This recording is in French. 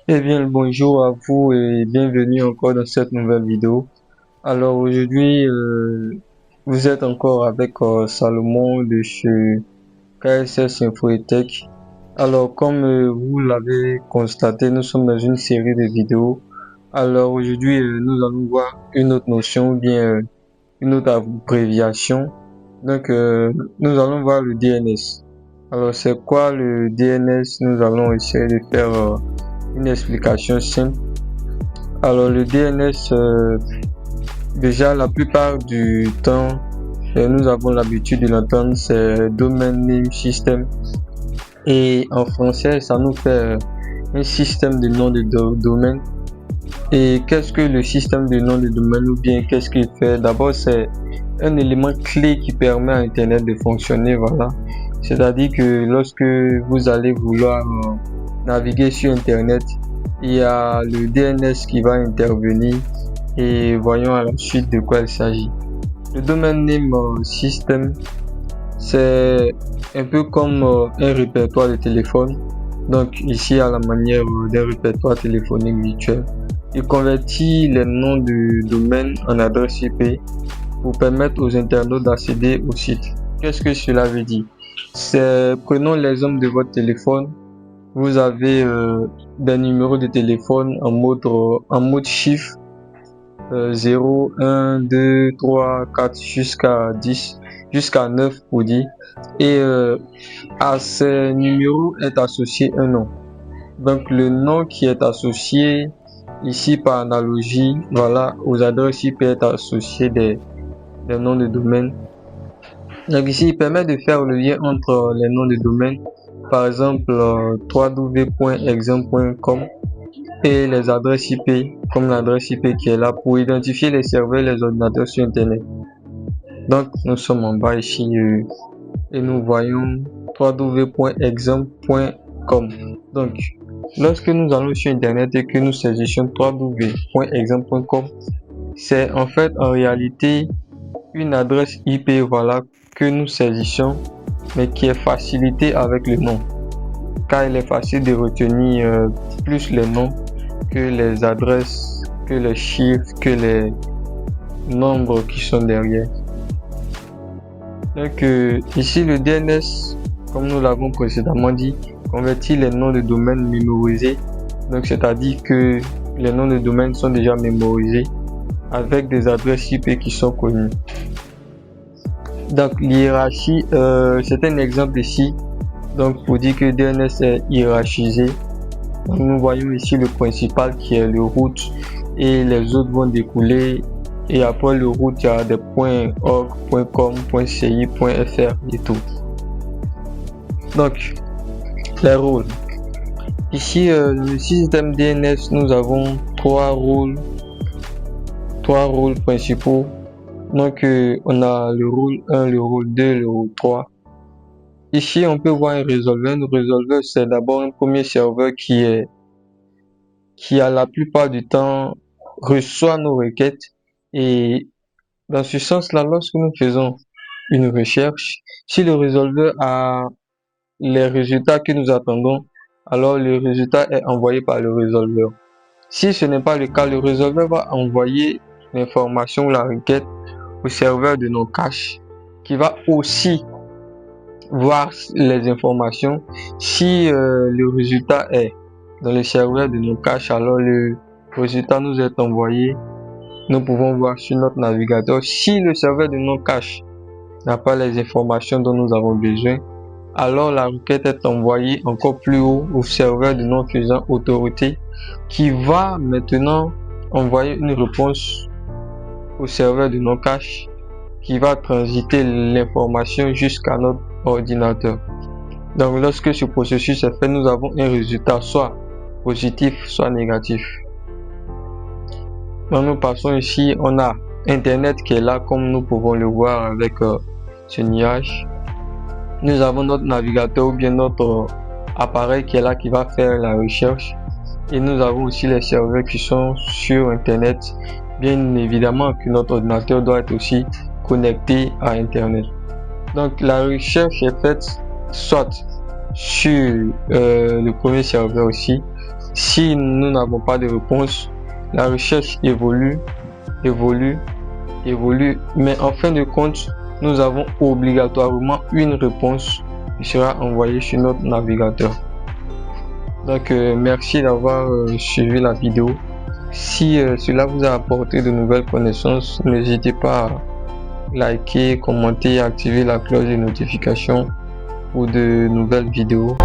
Eh bien, bonjour à vous et bienvenue encore dans cette nouvelle vidéo. Alors aujourd'hui, vous êtes encore avec Salomon de chez KSS Info et Tech. Alors comme vous l'avez constaté, nous sommes dans une série de vidéos. Alors aujourd'hui, nous allons voir une autre notion ou bien une autre abréviation. Donc nous allons voir le DNS. Alors c'est quoi le DNS? Nous allons essayer de faire une explication simple. Alors le DNS, déjà la plupart du temps, nous avons l'habitude de l'entendre, c'est Domain Name System. Et en français, ça nous fait un système de nom de domaine. Et qu'est-ce que le système de nom de domaine ou bien qu'est-ce qu'il fait? D'abord, c'est un élément clé qui permet à Internet de fonctionner, voilà. C'est-à-dire que lorsque vous allez vouloir naviguer sur Internet, il y a le DNS qui va intervenir et voyons à la suite de quoi il s'agit. Le domain name system, c'est un peu comme un répertoire de téléphone. Donc ici à la manière d'un répertoire téléphonique virtuel. Il convertit les noms de domaine en adresse IP pour permettre aux internautes d'accéder au site. Qu'est-ce que cela veut dire? Prenons l'exemple de votre téléphone. Vous avez des numéros de téléphone en mode chiffre 0, 1, 2, 3, 4 jusqu'à 10, jusqu'à 9 pour dire. Et à ces numéros est associé un nom. Donc le nom qui est associé ici par analogie, voilà, aux adresses IP est associé des noms de domaine. Donc ici, il permet de faire le lien entre les noms de domaine, par exemple www.exam.com et les adresses IP, comme l'adresse IP qui est là pour identifier les serveurs et les ordinateurs sur Internet. Donc nous sommes en bas ici et nous voyons www.exam.com. Donc lorsque nous allons sur Internet et que nous saisissons www.exam.com, c'est en fait en réalité une adresse IP, voilà, que nous saisissons, mais qui est facilitée avec le nom, car il est facile de retenir plus les noms que les adresses, que les chiffres, que les nombres qui sont derrière. Donc ici le DNS, comme nous l'avons précédemment dit, convertit les noms de domaine mémorisés. Donc c'est-à-dire que les noms de domaine sont déjà mémorisés avec des adresses IP qui sont connues. Donc l'hiérarchie, c'est un exemple ici. Donc pour dire que DNS est hiérarchisé, donc, nous voyons ici le principal qui est le root et les autres vont découler. Et après le root, il y a des .org, .com, .ci, .fr et tout. Donc les rôles. Ici le système DNS, nous avons trois rôles principaux. Donc on a le rôle 1, le rôle 2, le rôle 3. Ici on peut voir un résolveur. Un résolveur, c'est d'abord un premier serveur qui a la plupart du temps reçoit nos requêtes, et dans ce sens-là, lorsque nous faisons une recherche, si le résolveur a les résultats que nous attendons, alors le résultat est envoyé par le résolveur. Si ce n'est pas le cas, le résolveur va envoyer l'information, la requête au serveur de nos caches, qui va aussi voir les informations. Si le résultat est dans le serveur de nos caches, alors le résultat nous est envoyé. Nous pouvons voir sur notre navigateur. Si le serveur de nos caches n'a pas les informations dont nous avons besoin, alors la requête est envoyée encore plus haut au serveur de notre faisant autorité, qui va maintenant envoyer une réponse au serveur de nos caches, qui va transiter l'information jusqu'à notre ordinateur. Donc lorsque ce processus est fait, nous avons un résultat soit positif soit négatif. Donc nous passons ici, on a Internet qui est là comme nous pouvons le voir avec ce nuage. Nous avons notre navigateur ou bien notre appareil qui est là, qui va faire la recherche. Et nous avons aussi les serveurs qui sont sur Internet. Bien évidemment que notre ordinateur doit être aussi connecté à Internet. Donc la recherche est faite soit sur le premier serveur aussi, si nous n'avons pas de réponse, la recherche évolue, mais en fin de compte, nous avons obligatoirement une réponse qui sera envoyée sur notre navigateur. Donc, merci d'avoir suivi la vidéo. Si cela vous a apporté de nouvelles connaissances, n'hésitez pas à liker, commenter et activer la cloche de notification pour de nouvelles vidéos.